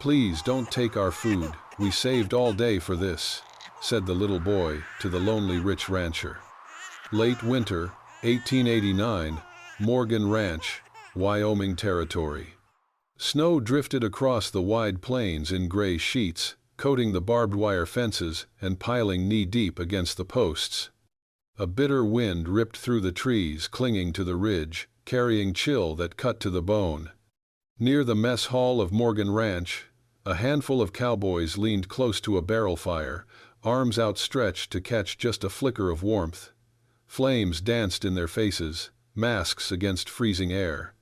"Please don't take our food, we saved all day for this," said the little boy to the lonely rich rancher. Late winter, 1889, Morgan Ranch, Wyoming Territory. Snow drifted across the wide plains in gray sheets, coating the barbed wire fences and piling knee-deep against the posts. A bitter wind ripped through the trees clinging to the ridge, carrying chill that cut to the bone. Near the mess hall of Morgan Ranch, a handful of cowboys leaned close to a barrel fire, arms outstretched to catch just a flicker of warmth. Flames danced in their faces, masks against freezing air.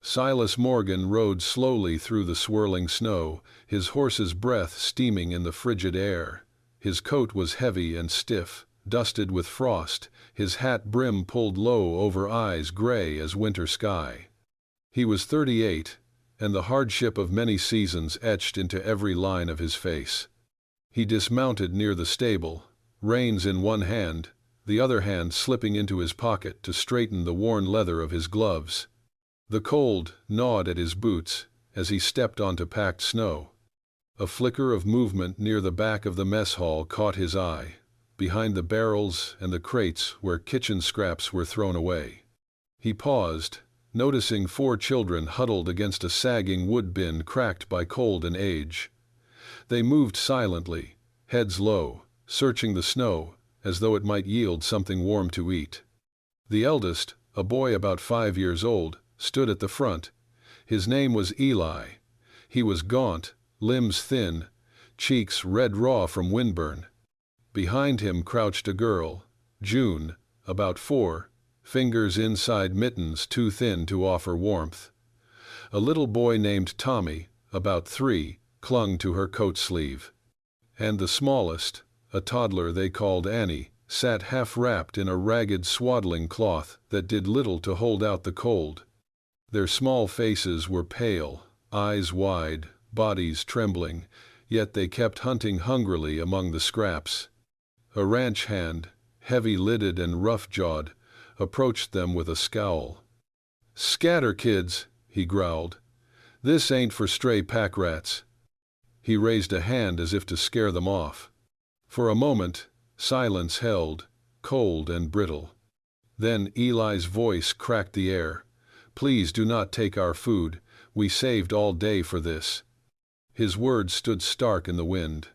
Silas Morgan rode slowly through the swirling snow, his horse's breath steaming in the frigid air. His coat was heavy and stiff, dusted with frost, his hat brim pulled low over eyes gray as winter sky. He was 38, and the hardship of many seasons etched into every line of his face. He dismounted near the stable, reins in one hand, the other hand slipping into his pocket to straighten the worn leather of his gloves. The cold gnawed at his boots as he stepped onto packed snow. A flicker of movement near the back of the mess hall caught his eye, behind the barrels and the crates where kitchen scraps were thrown away. He paused, noticing 4 children huddled against a sagging wood bin cracked by cold and age. They moved silently, heads low, searching the snow as though it might yield something warm to eat. The eldest, a boy about 5 years old, stood at the front. His name was Eli. He was gaunt, limbs thin, cheeks red raw from windburn. Behind him crouched a girl, June, about 4, fingers inside mittens too thin to offer warmth. A little boy named Tommy, about 3, clung to her coat sleeve. And the smallest, a toddler they called Annie, sat half-wrapped in a ragged swaddling cloth that did little to hold out the cold. Their small faces were pale, eyes wide, bodies trembling, yet they kept hunting hungrily among the scraps. A ranch hand, heavy-lidded and rough-jawed, approached them with a scowl. "Scatter, kids," he growled. "This ain't for stray pack rats." He raised a hand as if to scare them off. For a moment, silence held, cold and brittle. Then Eli's voice cracked the air. "Please do not take our food, we saved all day for this." His words stood stark in the wind.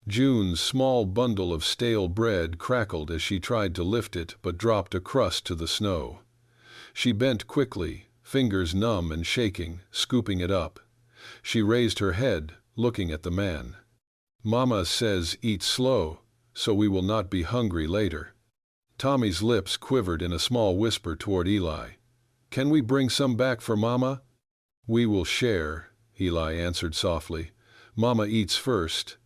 June's small bundle of stale bread crackled as she tried to lift it but dropped a crust to the snow. She bent quickly, fingers numb and shaking, scooping it up. She raised her head, looking at the man. "Mama says eat slow, so we will not be hungry later." Tommy's lips quivered in a small whisper toward Eli. "Can we bring some back for Mama?" "We will share," Eli answered softly. "Mama eats first.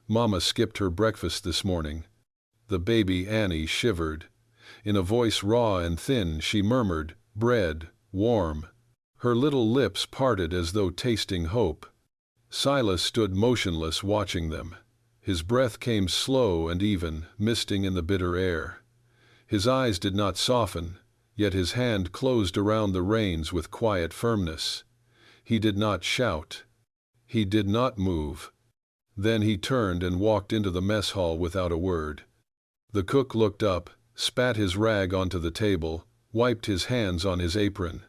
Mama skipped her breakfast this morning." The baby Annie shivered. In a voice raw and thin she murmured, "Bread, warm." Her little lips parted as though tasting hope. Silas stood motionless watching them. His breath came slow and even, misting in the bitter air. His eyes did not soften, yet his hand closed around the reins with quiet firmness. He did not shout. He did not move. Then he turned and walked into the mess hall without a word. The cook looked up, spat his rag onto the table, wiped his hands on his apron.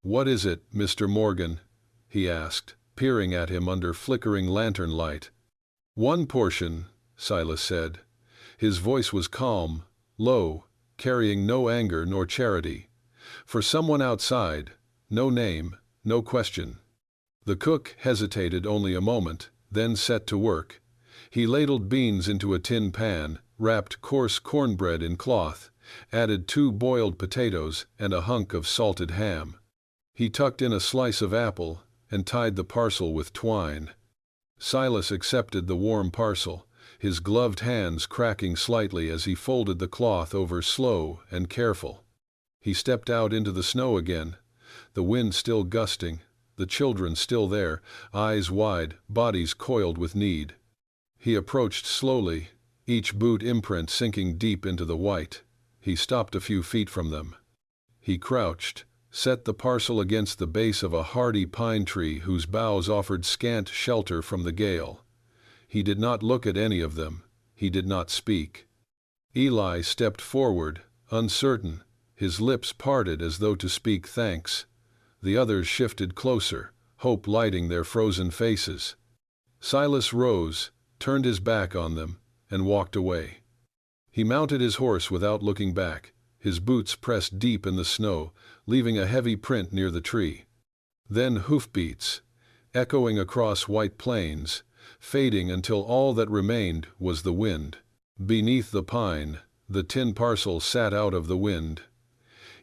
"What is it, Mr. Morgan?" he asked, peering at him under flickering lantern light. "One portion," Silas said. His voice was calm, low, carrying no anger nor charity. "For someone outside, no name, no question." The cook hesitated only a moment, then set to work. He ladled beans into a tin pan, wrapped coarse cornbread in cloth, added 2 boiled potatoes and a hunk of salted ham. He tucked in a slice of apple and tied the parcel with twine. Silas accepted the warm parcel, his gloved hands cracking slightly as he folded the cloth over slow and careful. He stepped out into the snow again, the wind still gusting, the children still there, eyes wide, bodies coiled with need. He approached slowly, each boot imprint sinking deep into the white. He stopped a few feet from them. He crouched, set the parcel against the base of a hardy pine tree whose boughs offered scant shelter from the gale. He did not look at any of them. He did not speak. Eli stepped forward, uncertain, his lips parted as though to speak thanks. The others shifted closer, hope lighting their frozen faces. Silas rose, turned his back on them, and walked away. He mounted his horse without looking back, his boots pressed deep in the snow, leaving a heavy print near the tree. Then hoofbeats, echoing across white plains, fading until all that remained was the wind. Beneath the pine, the tin parcel sat out of the wind.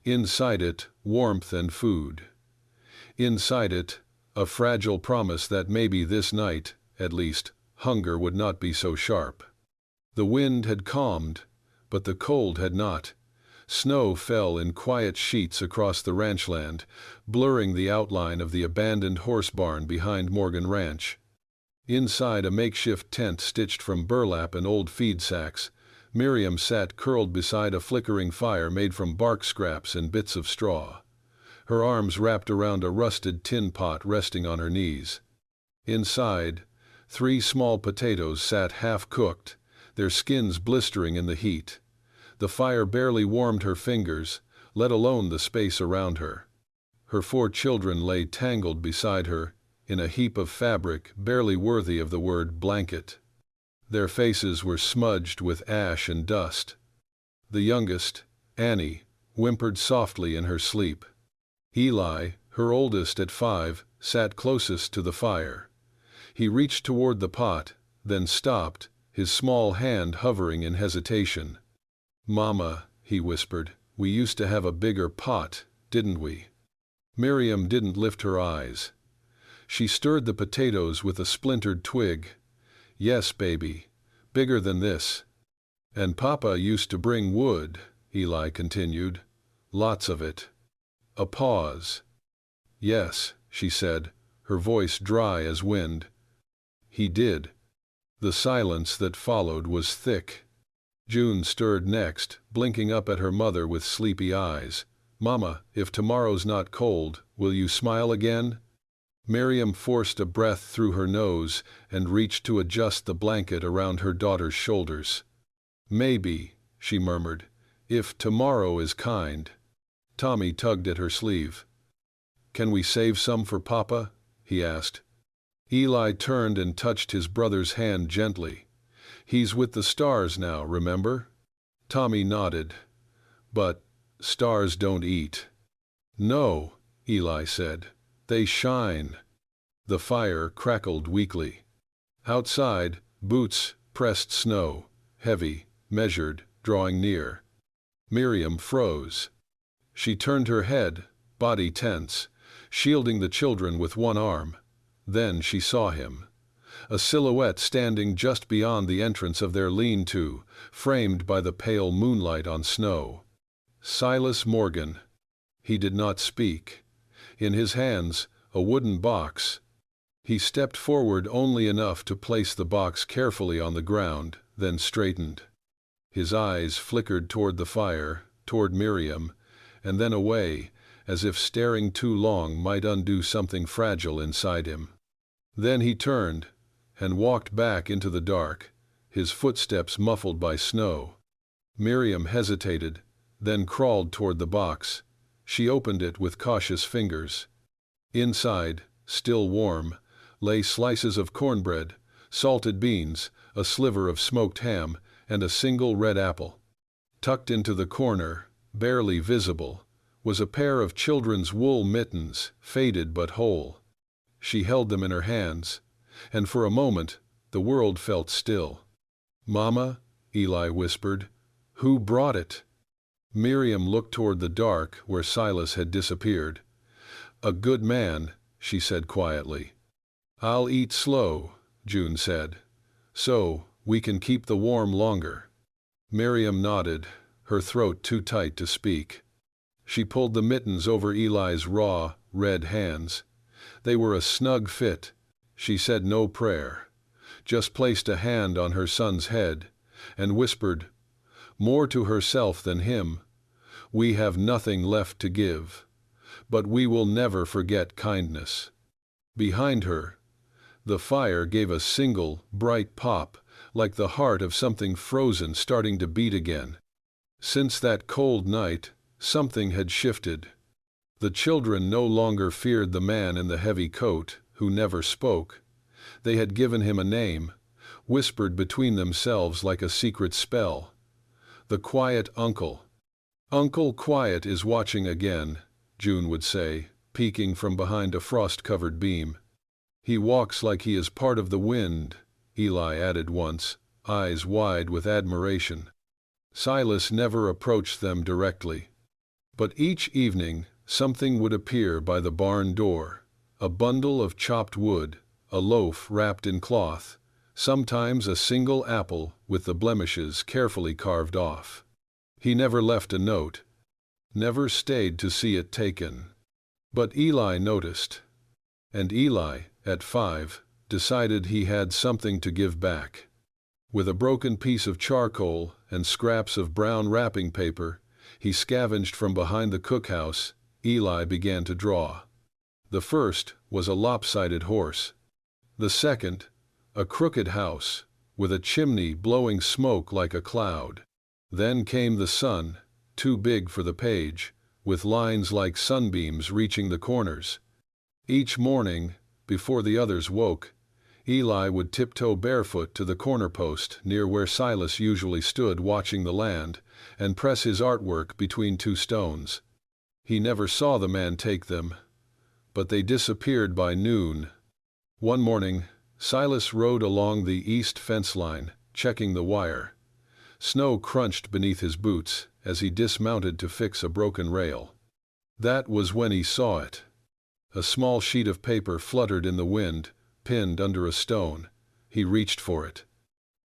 Inside it, warmth and food. Inside it, a fragile promise that maybe this night, at least, hunger would not be so sharp. The wind had calmed, but the cold had not. Snow fell in quiet sheets across the ranchland, blurring the outline of the abandoned horse barn behind Morgan Ranch. Inside a makeshift tent stitched from burlap and old feed sacks, Miriam sat curled beside a flickering fire made from bark scraps and bits of straw. Her arms wrapped around a rusted tin pot resting on her knees. Inside, 3 small potatoes sat half-cooked, their skins blistering in the heat. The fire barely warmed her fingers, let alone the space around her. Her 4 children lay tangled beside her, in a heap of fabric barely worthy of the word blanket. Their faces were smudged with ash and dust. The youngest, Annie, whimpered softly in her sleep. Eli, her oldest at 5, sat closest to the fire. He reached toward the pot, then stopped, his small hand hovering in hesitation. "Mama," he whispered, "we used to have a bigger pot, didn't we?" Miriam didn't lift her eyes. She stirred the potatoes with a splintered twig. "Yes, baby, bigger than this. And Papa used to bring wood," Eli continued. "Lots of it." A pause. "Yes," she said, her voice dry as wind. "He did." The silence that followed was thick. June stirred next, blinking up at her mother with sleepy eyes. "Mama, if tomorrow's not cold, will you smile again?" Miriam forced a breath through her nose and reached to adjust the blanket around her daughter's shoulders. "Maybe," she murmured, "if tomorrow is kind." Tommy tugged at her sleeve. "Can we save some for Papa?" he asked. Eli turned and touched his brother's hand gently. "He's with the stars now, remember?" Tommy nodded. "But stars don't eat." "No," Eli said. "They shine." The fire crackled weakly. Outside, boots pressed snow, heavy, measured, drawing near. Miriam froze. She turned her head, body tense, shielding the children with one arm. Then she saw him. A silhouette standing just beyond the entrance of their lean-to, framed by the pale moonlight on snow. Silas Morgan. He did not speak. In his hands, a wooden box. He stepped forward only enough to place the box carefully on the ground, then straightened. His eyes flickered toward the fire, toward Miriam, and then away, as if staring too long might undo something fragile inside him. Then he turned and walked back into the dark, his footsteps muffled by snow. Miriam hesitated, then crawled toward the box. She opened it with cautious fingers. Inside, still warm, lay slices of cornbread, salted beans, a sliver of smoked ham, and a single red apple. Tucked into the corner, barely visible, was a pair of children's wool mittens, faded but whole. She held them in her hands, and for a moment the world felt still. "Mama," Eli whispered, "who brought it?" Miriam looked toward the dark where Silas had disappeared. "A good man," she said quietly. "I'll eat slow," June said, "so we can keep the warm longer." Miriam nodded, her throat too tight to speak. She pulled the mittens over Eli's raw, red hands. They were a snug fit. She said no prayer, just placed a hand on her son's head, and whispered, more to herself than him, "We have nothing left to give. but we will never forget kindness." Behind her, the fire gave a single, bright pop, like the heart of something frozen starting to beat again. Since that cold night, something had shifted. The children no longer feared the man in the heavy coat, who never spoke. They had given him a name, whispered between themselves like a secret spell. The quiet uncle. "Uncle Quiet is watching again," June would say, peeking from behind a frost-covered beam. "He walks like he is part of the wind," Eli added once, eyes wide with admiration. Silas never approached them directly. But each evening, something would appear by the barn door, a bundle of chopped wood, a loaf wrapped in cloth, sometimes a single apple with the blemishes carefully carved off. He never left a note, never stayed to see it taken. But Eli noticed. And Eli, at 5, decided he had something to give back. With a broken piece of charcoal and scraps of brown wrapping paper he scavenged from behind the cookhouse, Eli began to draw. The first was a lopsided horse. The second, a crooked house, with a chimney blowing smoke like a cloud. Then came the sun, too big for the page, with lines like sunbeams reaching the corners. Each morning, before the others woke, Eli would tiptoe barefoot to the corner post near where Silas usually stood watching the land, and press his artwork between two stones. He never saw the man take them, but they disappeared by noon. One morning, Silas rode along the east fence line, checking the wire. Snow crunched beneath his boots as he dismounted to fix a broken rail. That was when he saw it. A small sheet of paper fluttered in the wind, pinned under a stone. He reached for it.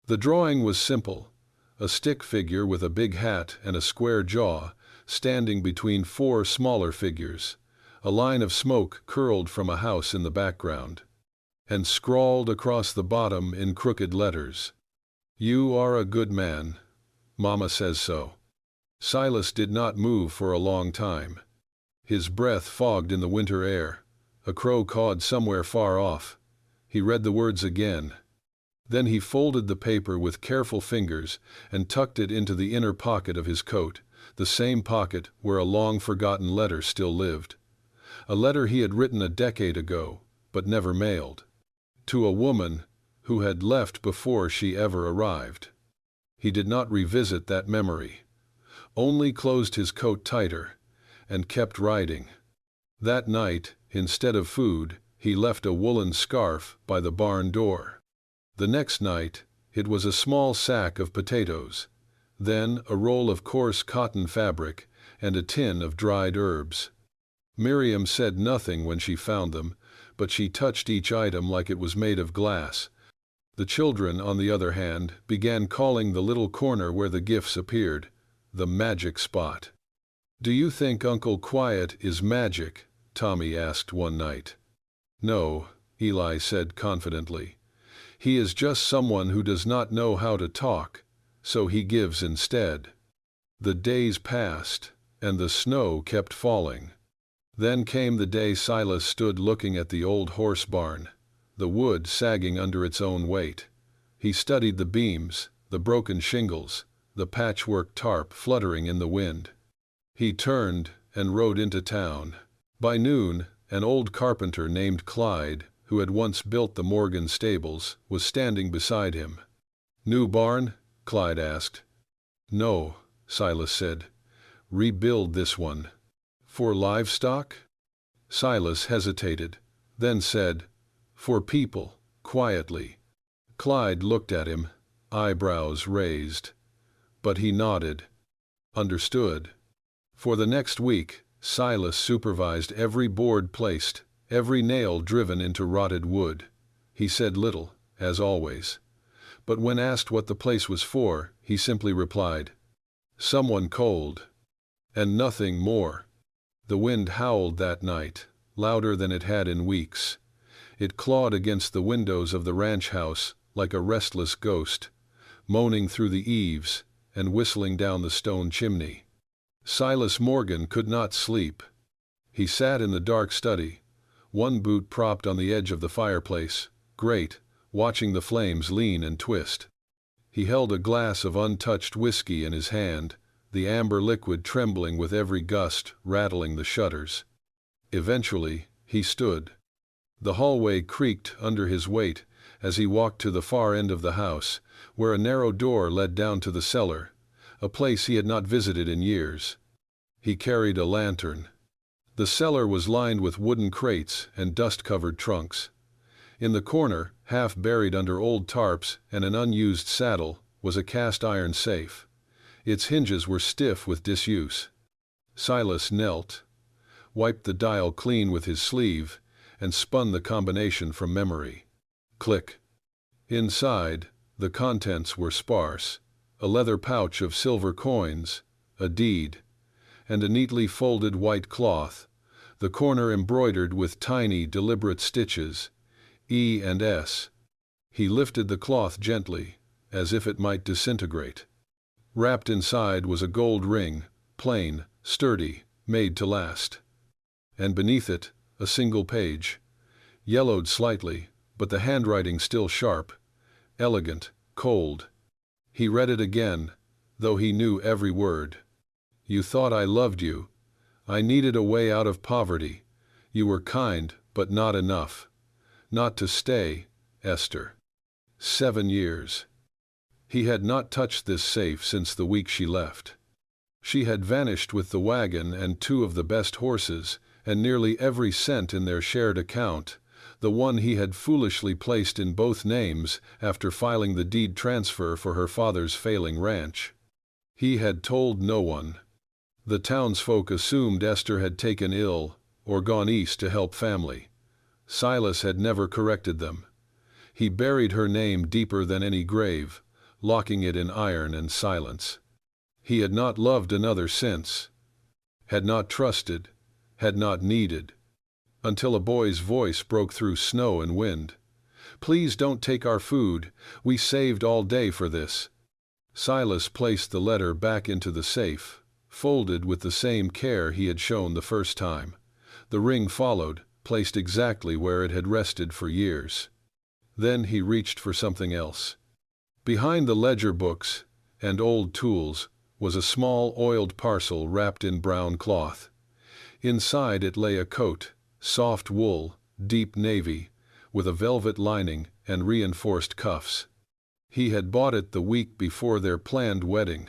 The drawing was simple, a stick figure with a big hat and a square jaw, standing between 4 smaller figures. A line of smoke curled from a house in the background. And scrawled across the bottom in crooked letters, "You are a good man. Mama says so." Silas did not move for a long time. His breath fogged in the winter air. A crow cawed somewhere far off. He read the words again. Then he folded the paper with careful fingers and tucked it into the inner pocket of his coat, the same pocket where a long-forgotten letter still lived. A letter he had written a decade ago, but never mailed. To a woman who had left before she ever arrived. He did not revisit that memory, only closed his coat tighter and kept writing. That night, instead of food, he left a woolen scarf by the barn door. The next night, it was a small sack of potatoes, then a roll of coarse cotton fabric and a tin of dried herbs. Miriam said nothing when she found them, but she touched each item like it was made of glass. The children, on the other hand, began calling the little corner where the gifts appeared, the magic spot. "Do you think Uncle Quiet is magic?" Tommy asked one night. "No," Eli said confidently. "He is just someone who does not know how to talk, so he gives instead." The days passed, and the snow kept falling. Then came the day Silas stood looking at the old horse barn, the wood sagging under its own weight. He studied the beams, the broken shingles, the patchwork tarp fluttering in the wind. He turned and rode into town. By noon, an old carpenter named Clyde, who had once built the Morgan stables, was standing beside him. "New barn?" Clyde asked. "No," Silas said. "Rebuild this one." "For livestock?" Silas hesitated, then said, "For people," quietly. Clyde looked at him, eyebrows raised. But he nodded. Understood. For the next week, Silas supervised every board placed, every nail driven into rotted wood. He said little, as always. But when asked what the place was for, he simply replied, "Someone cold." And nothing more. The wind howled that night, louder than it had in weeks. It clawed against the windows of the ranch house like a restless ghost, moaning through the eaves and whistling down the stone chimney. Silas Morgan could not sleep. He sat in the dark study, one boot propped on the edge of the fireplace, grate, watching the flames lean and twist. He held a glass of untouched whiskey in his hand, the amber liquid trembling with every gust, rattling the shutters. Eventually, he stood. The hallway creaked under his weight as he walked to the far end of the house, where a narrow door led down to the cellar, a place he had not visited in years. He carried a lantern. The cellar was lined with wooden crates and dust-covered trunks. In the corner, half buried under old tarps and an unused saddle, was a cast-iron safe. Its hinges were stiff with disuse. Silas knelt, wiped the dial clean with his sleeve, and spun the combination from memory. Click. Inside, the contents were sparse: a leather pouch of silver coins, a deed, and a neatly folded white cloth, the corner embroidered with tiny, deliberate stitches, E and S. He lifted the cloth gently, as if it might disintegrate. Wrapped inside was a gold ring, plain, sturdy, made to last. And beneath it, a single page, yellowed slightly, but the handwriting still sharp, elegant, cold. He read it again, though he knew every word. You thought I loved you. I needed a way out of poverty. You were kind, but not enough. Not to stay, Esther. 7 years. He had not touched this safe since the week she left. She had vanished with the wagon and 2 of the best horses, and nearly every cent in their shared account, the one he had foolishly placed in both names after filing the deed transfer for her father's failing ranch. He had told no one. The townsfolk assumed Esther had taken ill or gone east to help family. Silas had never corrected them. He buried her name deeper than any grave, locking it in iron and silence. He had not loved another since, had not trusted, had not needed, until a boy's voice broke through snow and wind. Please don't take our food. We saved all day for this. Silas placed the letter back into the safe, folded with the same care he had shown the first time. The ring followed, placed exactly where it had rested for years. Then he reached for something else. Behind the ledger books and old tools was a small oiled parcel wrapped in brown cloth. Inside it lay a coat, soft wool, deep navy, with a velvet lining and reinforced cuffs. He had bought it the week before their planned wedding.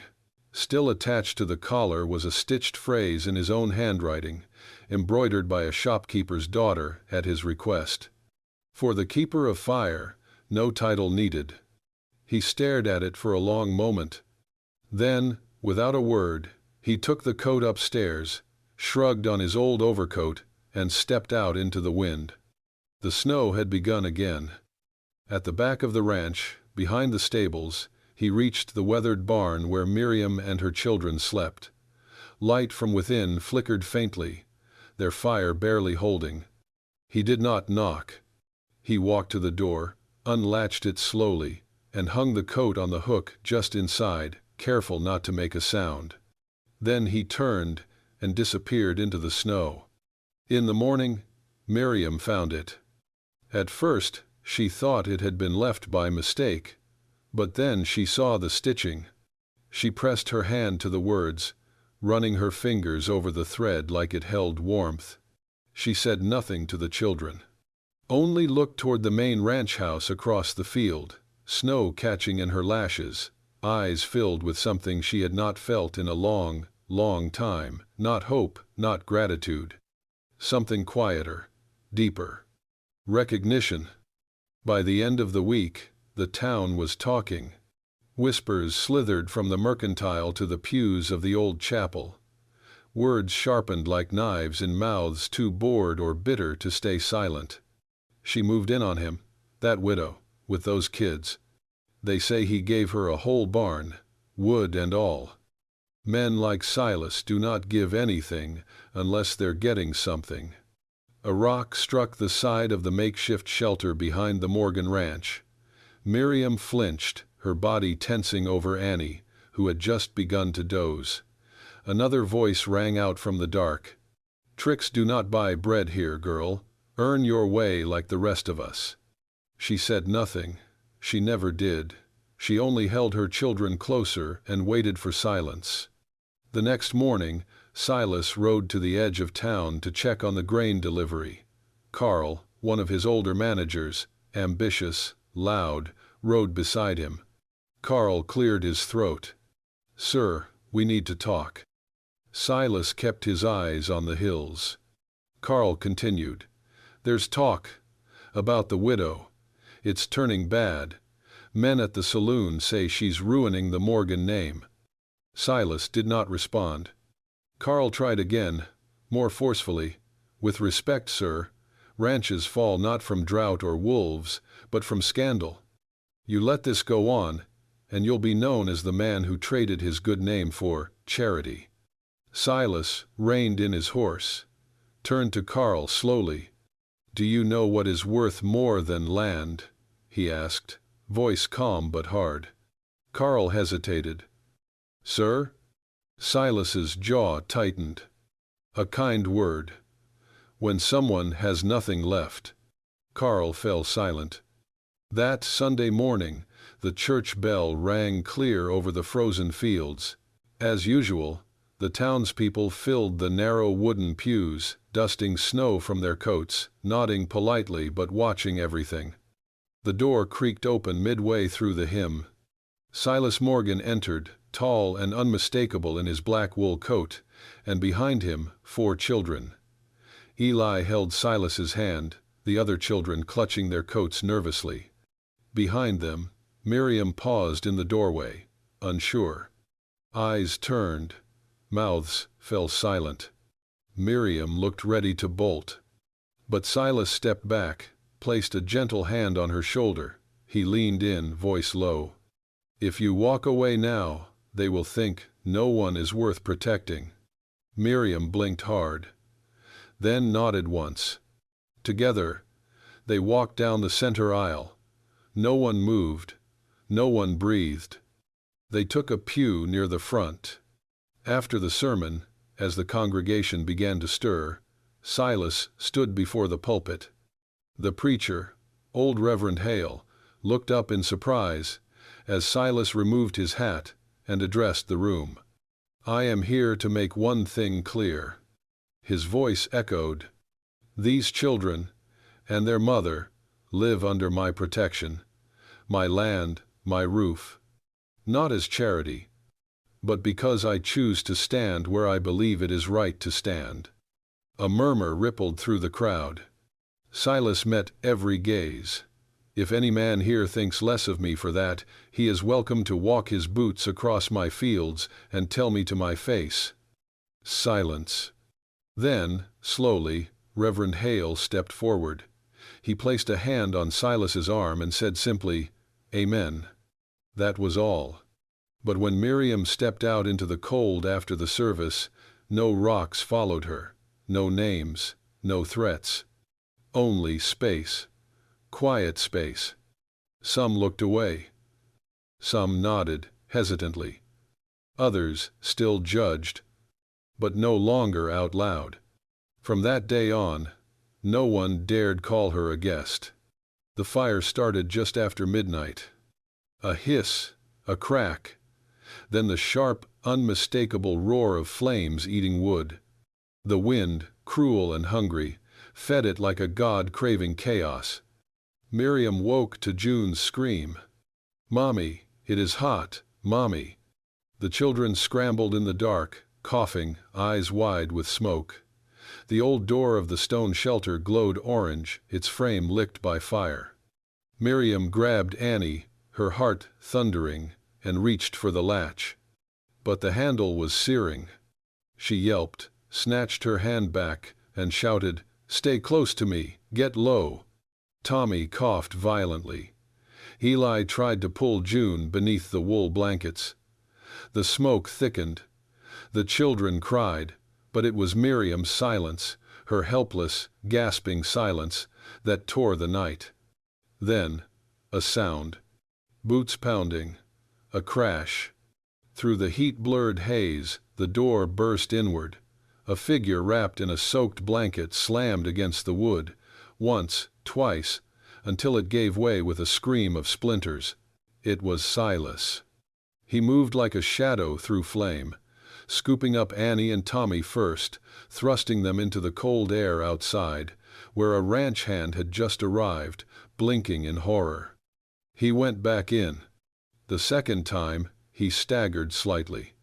Still attached to the collar was a stitched phrase in his own handwriting, embroidered by a shopkeeper's daughter at his request. For the keeper of fire, no title needed. He stared at it for a long moment. Then, without a word, he took the coat upstairs, shrugged on his old overcoat, and stepped out into the wind. The snow had begun again. At the back of the ranch, behind the stables, he reached the weathered barn where Miriam and her children slept. Light from within flickered faintly, their fire barely holding. He did not knock. He walked to the door, unlatched it slowly, and hung the coat on the hook just inside, careful not to make a sound. Then he turned and disappeared into the snow. In the morning, Miriam found it. At first, she thought it had been left by mistake, but then she saw the stitching. She pressed her hand to the words, running her fingers over the thread like it held warmth. She said nothing to the children. Only looked toward the main ranch house across the field, snow catching in her lashes, eyes filled with something she had not felt in a long, long time, not hope, not gratitude. Something quieter, deeper. Recognition. By the end of the week, the town was talking. Whispers slithered from the mercantile to the pews of the old chapel. Words sharpened like knives in mouths too bored or bitter to stay silent. She moved in on him, that widow, with those kids. They say he gave her a whole barn, wood and all. Men like Silas do not give anything unless they're getting something. A rock struck the side of the makeshift shelter behind the Morgan ranch. Miriam flinched, her body tensing over Annie, who had just begun to doze. Another voice rang out from the dark. Tricks do not buy bread here, girl. Earn your way like the rest of us." She said nothing. She never did. She only held her children closer and waited for silence. The next morning, Silas rode to the edge of town to check on the grain delivery. Carl, one of his older managers, ambitious, loud, rode beside him. Carl cleared his throat. "Sir, we need to talk." Silas kept his eyes on the hills. Carl continued, "There's talk about the widow. It's turning bad. Men at the saloon say she's ruining the Morgan name." Silas did not respond. Carl tried again, more forcefully. "With respect, sir, ranches fall not from drought or wolves, but from scandal. You let this go on, and you'll be known as the man who traded his good name for charity." Silas reined in his horse, turned to Carl slowly. "Do you know what is worth more than land?" he asked, voice calm but hard. Carl hesitated. "Sir?" Silas's jaw tightened. "A kind word. When someone has nothing left." Carl fell silent. That Sunday morning, the church bell rang clear over the frozen fields. As usual, the townspeople filled the narrow wooden pews, dusting snow from their coats, nodding politely but watching everything. The door creaked open midway through the hymn. Silas Morgan entered, tall and unmistakable in his black wool coat, and behind him 4 children. Eli held Silas's hand, the other children clutching their coats nervously. Behind them, Miriam paused in the doorway, unsure. Eyes turned, mouths fell silent. Miriam looked ready to bolt. But Silas stepped back, placed a gentle hand on her shoulder. He leaned in, voice low. "If you walk away now, they will think no one is worth protecting." Miriam blinked hard, then nodded once. Together, they walked down the center aisle. No one moved, no one breathed. They took a pew near the front. After the sermon, as the congregation began to stir, Silas stood before the pulpit. The preacher, old Reverend Hale, looked up in surprise as Silas removed his hat and addressed the room. "I am here to make one thing clear." His voice echoed. "These children and their mother live under my protection, my land, my roof, not as charity, but because I choose to stand where I believe it is right to stand." A murmur rippled through the crowd. Silas met every gaze. "If any man here thinks less of me for that, he is welcome to walk his boots across my fields and tell me to my face." Silence. Then, slowly, Reverend Hale stepped forward. He placed a hand on Silas's arm and said simply, "Amen." That was all. But when Miriam stepped out into the cold after the service, no rocks followed her, no names, no threats. Only space. Quiet space. Some looked away. Some nodded, hesitantly. Others still judged, but no longer out loud. From that day on, no one dared call her a guest. The fire started just after midnight. A hiss, a crack, then the sharp, unmistakable roar of flames eating wood. The wind, cruel and hungry, fed it like a god craving chaos. Miriam woke to June's scream. "Mommy, it is hot, Mommy." The children scrambled in the dark, coughing, eyes wide with smoke. The old door of the stone shelter glowed orange, its frame licked by fire. Miriam grabbed Annie, her heart thundering, and reached for the latch. But the handle was searing. She yelped, snatched her hand back, and shouted, "Stay close to me, get low." Tommy coughed violently. Eli tried to pull June beneath the wool blankets. The smoke thickened. The children cried, but it was Miriam's silence, her helpless, gasping silence, that tore the night. Then, a sound. Boots pounding. A crash. Through the heat-blurred haze, the door burst inward. A figure wrapped in a soaked blanket slammed against the wood, once, twice, until it gave way with a scream of splinters. It was Silas. He moved like a shadow through flame, scooping up Annie and Tommy first, thrusting them into the cold air outside, where a ranch hand had just arrived, blinking in horror. He went back in. The second time, he staggered slightly.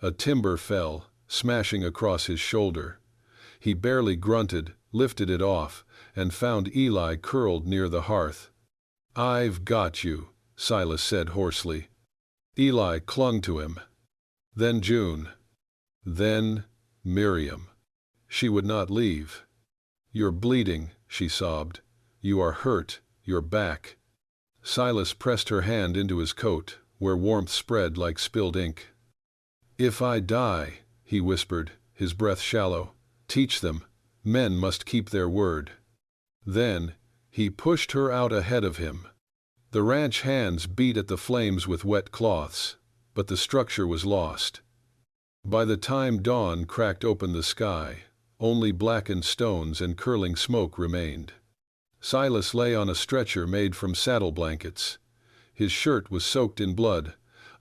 A timber fell, smashing across his shoulder. He barely grunted, lifted it off, and found Eli curled near the hearth. "I've got you," Silas said hoarsely. Eli clung to him. Then June. Then Miriam. She would not leave. "You're bleeding," she sobbed. "You are hurt, your back." Silas pressed her hand into his coat, where warmth spread like spilled ink. "If I die," he whispered, his breath shallow, "teach them. Men must keep their word." Then he pushed her out ahead of him. The ranch hands beat at the flames with wet cloths, but the structure was lost. By the time dawn cracked open the sky, only blackened stones and curling smoke remained. Silas lay on a stretcher made from saddle blankets. His shirt was soaked in blood,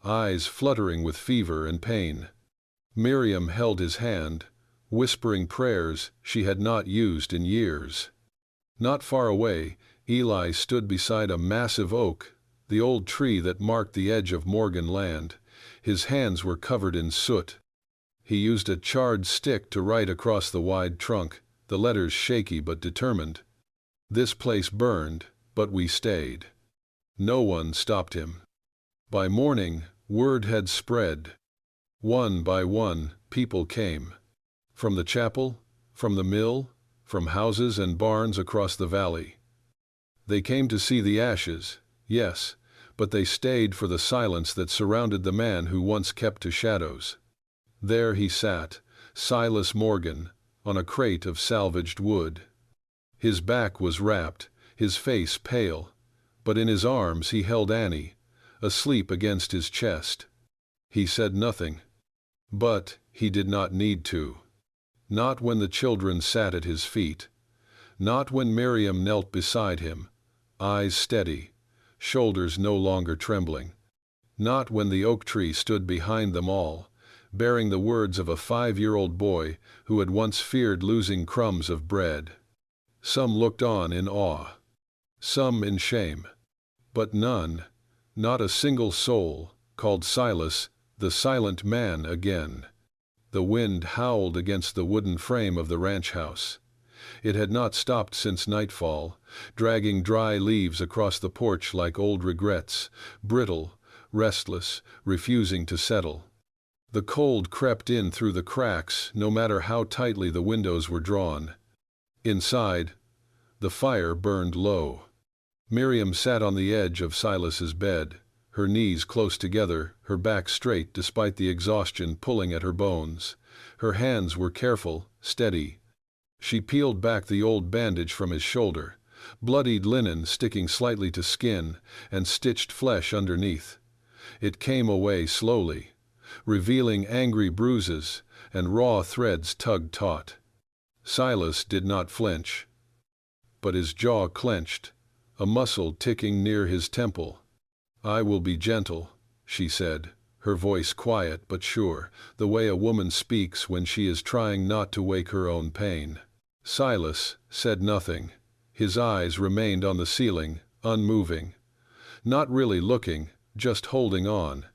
eyes fluttering with fever and pain. Miriam held his hand, whispering prayers she had not used in years. Not far away, Eli stood beside a massive oak, the old tree that marked the edge of Morgan land. His hands were covered in soot. He used a charred stick to write across the wide trunk, the letters shaky but determined. "This place burned, but we stayed." No one stopped him. By morning, word had spread. One by one, people came. From the chapel, from the mill, from houses and barns across the valley. They came to see the ashes, yes, but they stayed for the silence that surrounded the man who once kept to shadows. There he sat, Silas Morgan, on a crate of salvaged wood. His back was wrapped, his face pale, but in his arms he held Annie, asleep against his chest. He said nothing. But he did not need to. Not when the children sat at his feet. Not when Miriam knelt beside him, eyes steady, shoulders no longer trembling. Not when the oak tree stood behind them all, bearing the words of a 5-year-old boy who had once feared losing crumbs of bread. Some looked on in awe, some in shame, but none, not a single soul, called Silas the silent man again. The wind howled against the wooden frame of the ranch house. It had not stopped since nightfall, dragging dry leaves across the porch like old regrets, brittle, restless, refusing to settle. The cold crept in through the cracks, no matter how tightly the windows were drawn. Inside, the fire burned low. Miriam sat on the edge of Silas's bed, her knees close together, her back straight despite the exhaustion pulling at her bones. Her hands were careful, steady. She peeled back the old bandage from his shoulder, bloodied linen sticking slightly to skin, and stitched flesh underneath. It came away slowly, revealing angry bruises, and raw threads tugged taut. Silas did not flinch, but his jaw clenched, a muscle ticking near his temple. "I will be gentle," she said, her voice quiet but sure, the way a woman speaks when she is trying not to wake her own pain. Silas said nothing. His eyes remained on the ceiling, unmoving. Not really looking, just holding on.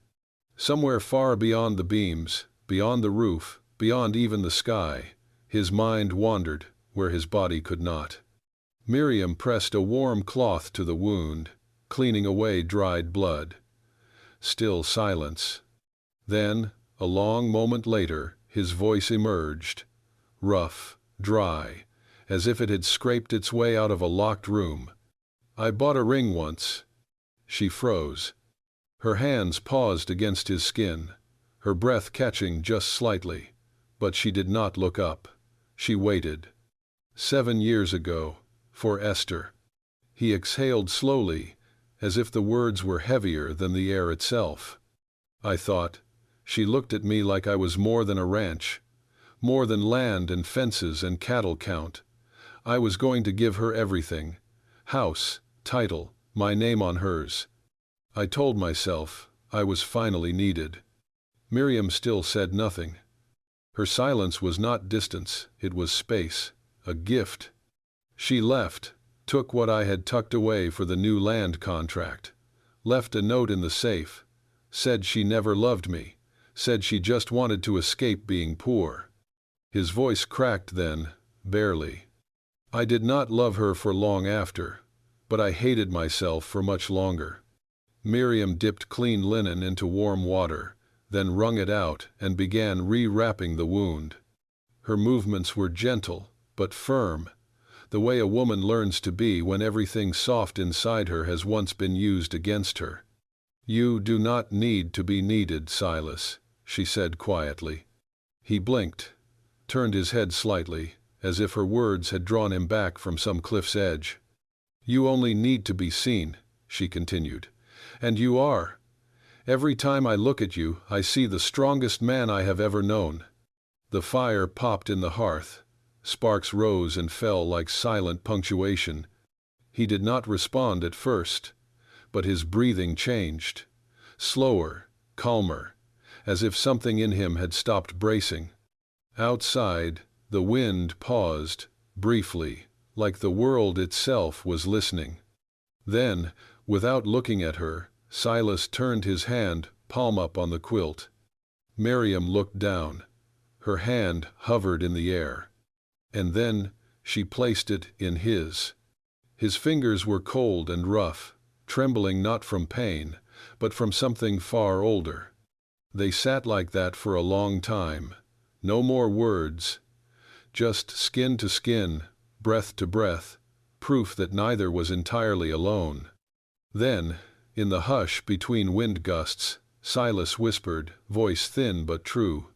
Somewhere far beyond the beams, beyond the roof, beyond even the sky, his mind wandered where his body could not. Miriam pressed a warm cloth to the wound, cleaning away dried blood. Still silence. Then, a long moment later, his voice emerged, rough, dry, as if it had scraped its way out of a locked room. "I bought a ring once." She froze. Her hands paused against his skin, her breath catching just slightly, but she did not look up. She waited. 7 years ago, for Esther. He exhaled slowly, as if the words were heavier than the air itself. "I thought." She looked at me like I was more than a ranch, More than land and fences and cattle count. I was going to give her everything. House, title, my name on hers. I told myself I was finally needed. Miriam still said nothing. Her silence was not distance, it was space, a gift. She left, took what I had tucked away for the new land contract, left a note in the safe, said she never loved me, said she just wanted to escape being poor. His voice cracked then, barely. I did not love her for long after, but I hated myself for much longer. Miriam dipped clean linen into warm water, then wrung it out and began re-wrapping the wound. Her movements were gentle, but firm, the way a woman learns to be when everything soft inside her has once been used against her. "You do not need to be needed, Silas," she said quietly. He blinked, turned his head slightly, as if her words had drawn him back from some cliff's edge. "You only need to be seen," she continued. "And you are. Every time I look at you, I see the strongest man I have ever known." The fire popped in the hearth. Sparks rose and fell like silent punctuation. He did not respond at first, but his breathing changed. Slower, calmer, as if something in him had stopped bracing. Outside, the wind paused, briefly, like the world itself was listening. Then, without looking at her, Silas turned his hand, palm up on the quilt. Miriam looked down. Her hand hovered in the air. And then she placed it in his. His fingers were cold and rough, trembling not from pain, but from something far older. They sat like that for a long time. No more words. Just skin to skin, breath to breath, proof that neither was entirely alone. Then, in the hush between wind gusts, Silas whispered, voice thin but true,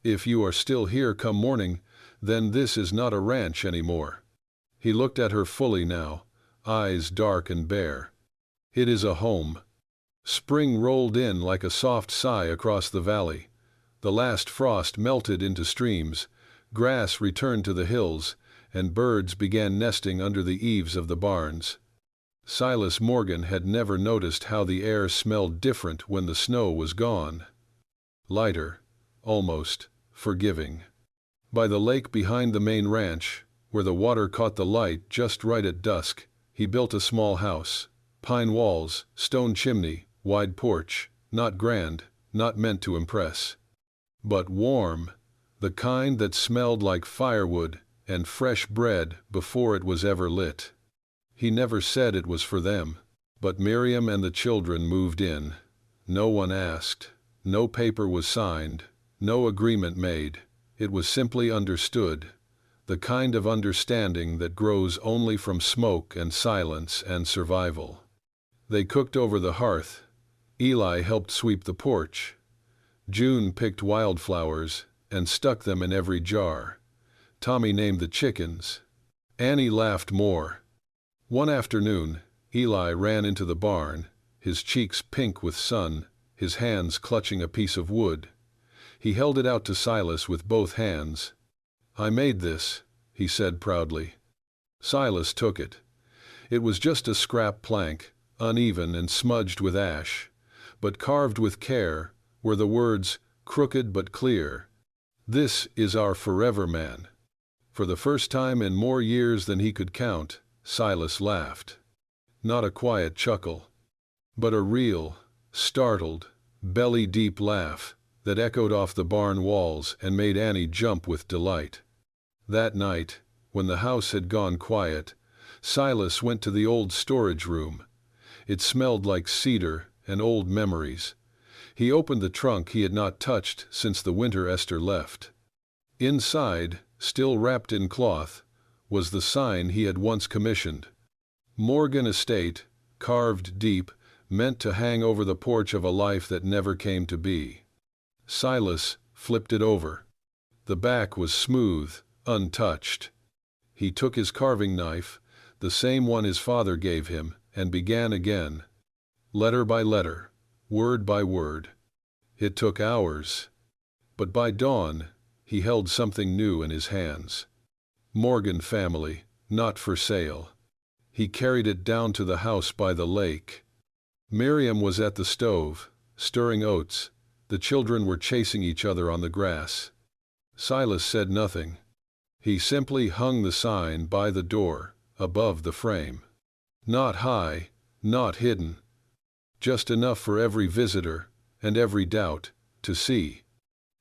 "If you are still here come morning, then this is not a ranch anymore." He looked at her fully now, eyes dark and bare. "It is a home." Spring rolled in like a soft sigh across the valley. The last frost melted into streams, grass returned to the hills, and birds began nesting under the eaves of the barns. Silas Morgan had never noticed how the air smelled different when the snow was gone. Lighter, almost forgiving. By the lake behind the main ranch, where the water caught the light just right at dusk, he built a small house. Pine walls, stone chimney, wide porch, not grand, not meant to impress. But warm, the kind that smelled like firewood and fresh bread before it was ever lit. He never said it was for them, but Miriam and the children moved in. No one asked, no paper was signed, no agreement made. It was simply understood, the kind of understanding that grows only from smoke and silence and survival. They cooked over the hearth. Eli helped sweep the porch. June picked wildflowers and stuck them in every jar. Tommy named the chickens. Annie laughed more. One afternoon, Eli ran into the barn, his cheeks pink with sun, his hands clutching a piece of wood. He held it out to Silas with both hands. "I made this," he said proudly. Silas took it. It was just a scrap plank, uneven and smudged with ash, but carved with care were the words, crooked but clear, "This is our forever man." For the first time in more years than he could count, Silas laughed. Not a quiet chuckle, but a real, startled, belly-deep laugh that echoed off the barn walls and made Annie jump with delight. That night, when the house had gone quiet, Silas went to the old storage room. It smelled like cedar and old memories. He opened the trunk he had not touched since the winter Esther left. Inside, still wrapped in cloth, was the sign he had once commissioned. Morgan Estate, carved deep, meant to hang over the porch of a life that never came to be. Silas flipped it over. The back was smooth, untouched. He took his carving knife, the same one his father gave him, and began again. Letter by letter, word by word. It took hours. But by dawn, He held something new in his hands. Morgan family, not for sale. He carried it down to the house by the lake. Miriam was at the stove, stirring oats. The children were chasing each other on the grass. Silas said nothing. He simply hung the sign by the door, above the frame. Not high, not hidden. Just enough for every visitor, and every doubt, to see.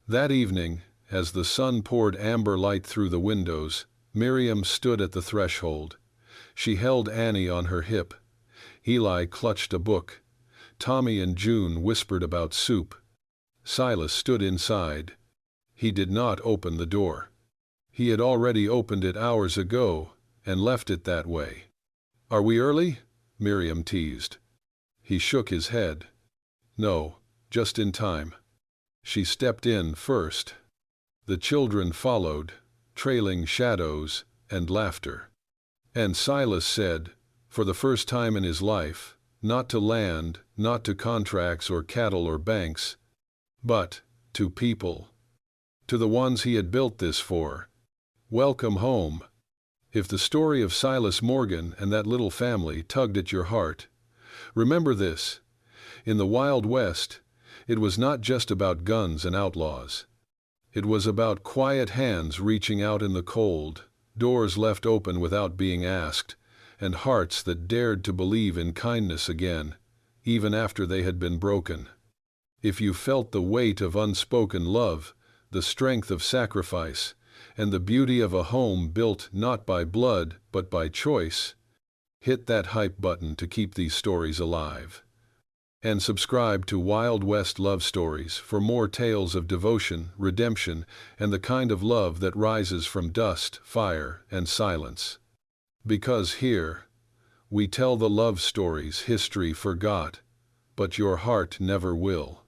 That evening, as the sun poured amber light through the windows, Miriam stood at the threshold. She held Annie on her hip. Eli clutched a book. Tommy and June whispered about soup. Silas stood inside. He did not open the door. He had already opened it hours ago, and left it that way. "Are we early?" Miriam teased. He shook his head. "No, just in time." She stepped in first. The children followed, trailing shadows and laughter. And Silas said, for the first time in his life, not to land, not to contracts or cattle or banks, but to people. To the ones he had built this for. Welcome home. If the story of Silas Morgan and that little family tugged at your heart, remember this. In the Wild West, it was not just about guns and outlaws. It was about quiet hands reaching out in the cold, doors left open without being asked, and hearts that dared to believe in kindness again, even after they had been broken. If you felt the weight of unspoken love, the strength of sacrifice, and the beauty of a home built not by blood but by choice, hit that hype button to keep these stories alive. And subscribe to Wild West Love Stories for more tales of devotion, redemption, and the kind of love that rises from dust, fire, and silence. Because here, we tell the love stories history forgot, but your heart never will.